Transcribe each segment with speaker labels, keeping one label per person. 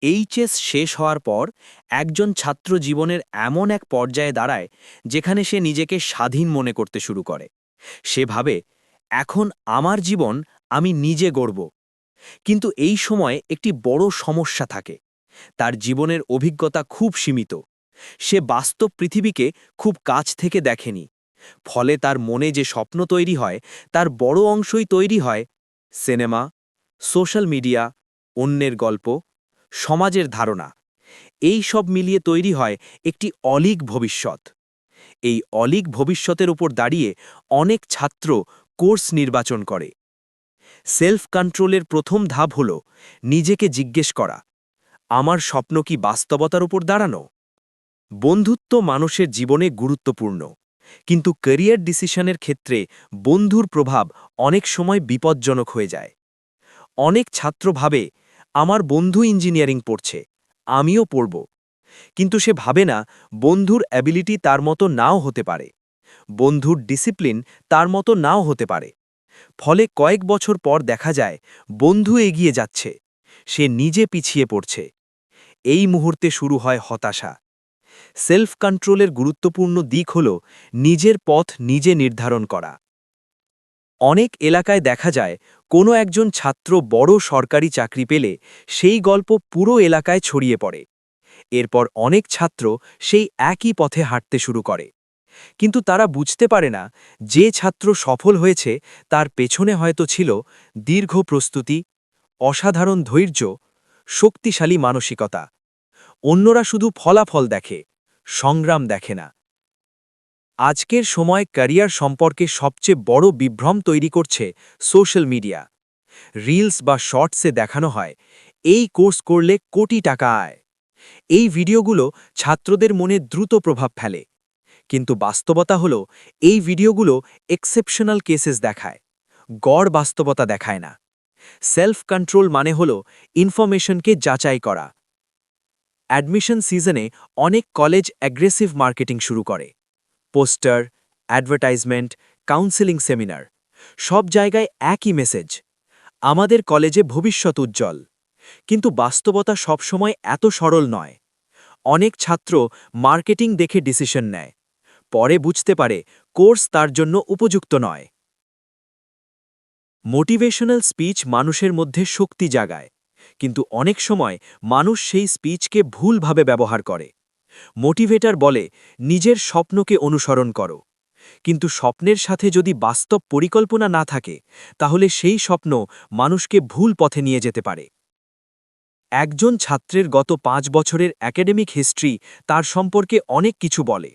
Speaker 1: HS শেষ হওয়ার পর একজন ছাত্র জীবনের এমন এক পর্যায়ে দাঁড়ায় যেখানে সে নিজেকে স্বাধীন মনে করতে শুরু করে। সে ভাবে, এখন আমার জীবন আমি নিজে গড়ব। কিন্তু এই সময়ে একটি বড় সমস্যা থাকে। তার জীবনের অভিজ্ঞতা খুব সীমিত। সে বাস্তব পৃথিবীকে খুব কাছ থেকে দেখেনি। ফলে তার মনে যে স্বপ্ন তৈরি হয় তার বড় অংশই তৈরি হয় সিনেমা, সোশ্যাল মিডিয়া, অন্যের গল্প, সমাজের ধারণা। এই সব মিলিয়ে তৈরি হয় একটি অলীক ভবিষ্যৎ। এই অলীক ভবিষ্যতের উপর দাঁড়িয়ে অনেক ছাত্র কোর্স নির্বাচন করে। সেলফ কন্ট্রোলের প্রথম ধাপ হল নিজেকে জিজ্ঞেস করা, আমার স্বপ্ন কি বাস্তবতার উপর দাঁড়ানো? বন্ধুত্ব মানুষের জীবনে গুরুত্বপূর্ণ, কিন্তু ক্যারিয়ার ডিসিশনের ক্ষেত্রে বন্ধুর প্রভাব অনেক সময় বিপজ্জনক হয়ে যায়। অনেক ছাত্র ভাবে, আমার বন্ধু ইঞ্জিনিয়ারিং পড়ছে, আমিও পড়ব। কিন্তু সে ভাবে না বন্ধুর অ্যাবিলিটি তার মতো নাও হতে পারে, বন্ধুর ডিসিপ্লিন তার মতো নাও হতে পারে। ফলে কয়েক বছর পর দেখা যায় বন্ধু এগিয়ে যাচ্ছে, সে নিজে পিছিয়ে পড়ছে। এই মুহূর্তে শুরু হয় হতাশা। সেলফ কন্ট্রোলের গুরুত্বপূর্ণ দিক হল নিজের পথ নিজে নির্ধারণ করা। অনেক এলাকায় দেখা যায় কোনো একজন ছাত্র বড় সরকারি চাকরি পেলে সেই গল্প পুরো এলাকায় ছড়িয়ে পড়ে। এরপর অনেক ছাত্র সেই একই পথে হাঁটতে শুরু করে। কিন্তু তারা বুঝতে পারে না যে ছাত্র সফল হয়েছে তার পেছনে হয়তো ছিল দীর্ঘ প্রস্তুতি, অসাধারণ ধৈর্য, শক্তিশালী মানসিকতা। অন্যরা শুধু ফলাফল দেখে, সংগ্রাম দেখে না। আজকের সময় ক্যারিয়ার সম্পর্কে সবচেয়ে বড় বিভ্রম তৈরি করছে সোশ্যাল মিডিয়া। রিলস বা শর্টসে দেখানো হয়, এই কোর্স করলে কোটি টাকা আয়। এই ভিডিওগুলো ছাত্রদের মনে দ্রুত প্রভাব ফেলে। কিন্তু বাস্তবতা হলো, এই ভিডিওগুলো এক্সেপশনাল কেসেস দেখায়, গড় বাস্তবতা দেখায় না। সেলফ কন্ট্রোল মানে হলো ইনফরমেশনকে যাচাই করা। অ্যাডমিশন সিজনে অনেক কলেজ অ্যাগ্রেসিভ মার্কেটিং শুরু করে। পোস্টার, অ্যাডভার্টাইজমেন্ট, কাউন্সেলিং সেমিনার, সব জায়গায় একই মেসেজ, আমাদের কলেজে ভবিষ্যৎ উজ্জ্বল। কিন্তু বাস্তবতা সবসময় এত সরল নয়। অনেক ছাত্র মার্কেটিং দেখে ডিসিশন নেয়, পরে বুঝতে পারে কোর্স তার জন্য উপযুক্ত নয়। মোটিভেশনাল স্পিচ মানুষের মধ্যে শক্তি জাগায়, কিন্তু অনেক সময় মানুষ সেই স্পিচকে ভুলভাবে ব্যবহার করে। মোটিভেটর বলে, নিজের স্বপ্নকে অনুসরণ করো। কিন্তু স্বপ্নের সাথে যদি বাস্তব পরিকল্পনা না থাকে, তাহলে সেই স্বপ্ন মানুষকে ভুল পথে নিয়ে যেতে পারে। একজন ছাত্রের গত 5 বছরের একাডেমিক হিস্ট্রি তার সম্পর্কে অনেক কিছু বলে।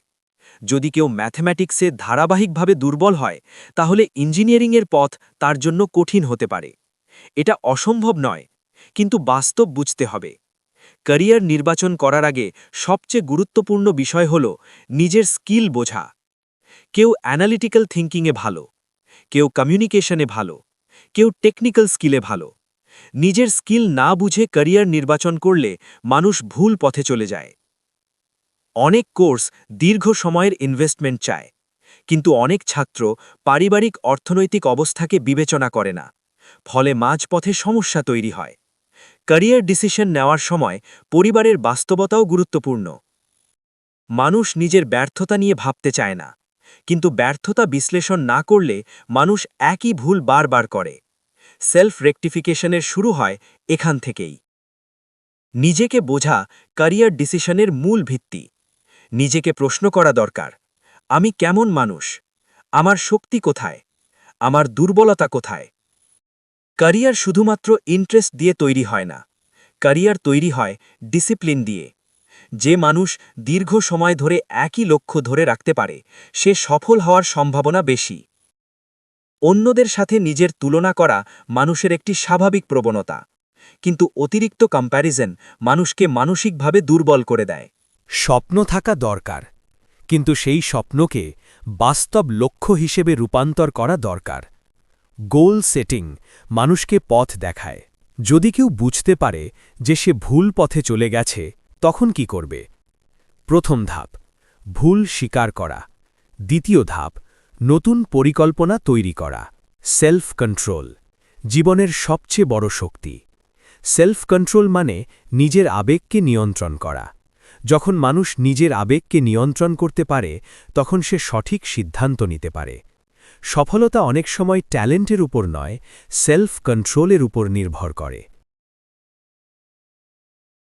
Speaker 1: যদি কেউ ম্যাথমেটিক্সে ধারাবাহিকভাবে দুর্বল হয়, তাহলে ইঞ্জিনিয়ারিংয়ের পথ তার জন্য কঠিন হতে পারে। এটা অসম্ভব নয়, কিন্তু বাস্তব বুঝতে হবে। ক্যারিয়ার নির্বাচন করার আগে সবচেয়ে গুরুত্বপূর্ণ বিষয় হল নিজের স্কিল বোঝা। কেউ অ্যানালিটিক্যাল থিঙ্কিংয়ে ভালো, কেউ কমিউনিকেশনে ভালো, কেউ টেকনিক্যাল স্কিলে ভালো। নিজের স্কিল না বুঝে ক্যারিয়ার নির্বাচন করলে মানুষ ভুল পথে চলে যায়। অনেক কোর্স দীর্ঘ সময়ের ইনভেস্টমেন্ট চায়, কিন্তু অনেক ছাত্র পারিবারিক অর্থনৈতিক অবস্থাকে বিবেচনা করে না। ফলে মাঝপথে সমস্যা তৈরি হয়। ক্যারিয়ার ডিসিশন নেওয়ার সময় পরিবারের বাস্তবতাও গুরুত্বপূর্ণ। মানুষ নিজের ব্যর্থতা নিয়ে ভাবতে চায় না, কিন্তু ব্যর্থতা বিশ্লেষণ না করলে মানুষ একই ভুল বারবার করে। সেলফ রেকটিফিকেশনের শুরু হয় এখান থেকেই। নিজেকে বোঝা ক্যারিয়ার ডিসিশনের মূল ভিত্তি। নিজেকে প্রশ্ন করা দরকার, আমি কেমন মানুষ? আমার শক্তি কোথায়? আমার দুর্বলতা কোথায়? ক্যারিয়ার শুধুমাত্র ইন্টারেস্ট দিয়ে তৈরি হয় না, ক্যারিয়ার তৈরি হয় ডিসিপ্লিন দিয়ে। যে মানুষ দীর্ঘ সময় ধরে একই লক্ষ্য ধরে রাখতে পারে, সে সফল হওয়ার সম্ভাবনা বেশি। অন্যদের সাথে নিজের তুলনা করা মানুষের একটি স্বাভাবিক প্রবণতা, কিন্তু অতিরিক্ত কম্প্যারিজন মানুষকে মানসিকভাবে দুর্বল করে দেয়।
Speaker 2: স্বপ্ন থাকা দরকার, কিন্তু সেই স্বপ্নকে বাস্তব লক্ষ্য হিসেবে রূপান্তর করা দরকার। গোল সেটিং মানুষকে পথ দেখায়। যদি কেউ বুঝতে পারে যে সে ভুল পথে চলে গেছে, তখন কি করবে? প্রথম ধাপ, ভুল স্বীকার করা। দ্বিতীয় ধাপ, নতুন পরিকল্পনা তৈরি করা। সেলফ কন্ট্রোল জীবনের সবচেয়ে বড় শক্তি। সেলফ কন্ট্রোল মানে নিজের আবেগকে নিয়ন্ত্রণ করা। যখন মানুষ নিজের আবেগকে নিয়ন্ত্রণ করতে পারে তখন সে সঠিক সিদ্ধান্ত নিতে পারে। সফলতা অনেক সময় ট্যালেন্টের উপর নয়, সেলফ কন্ট্রোলের উপর নির্ভর করে।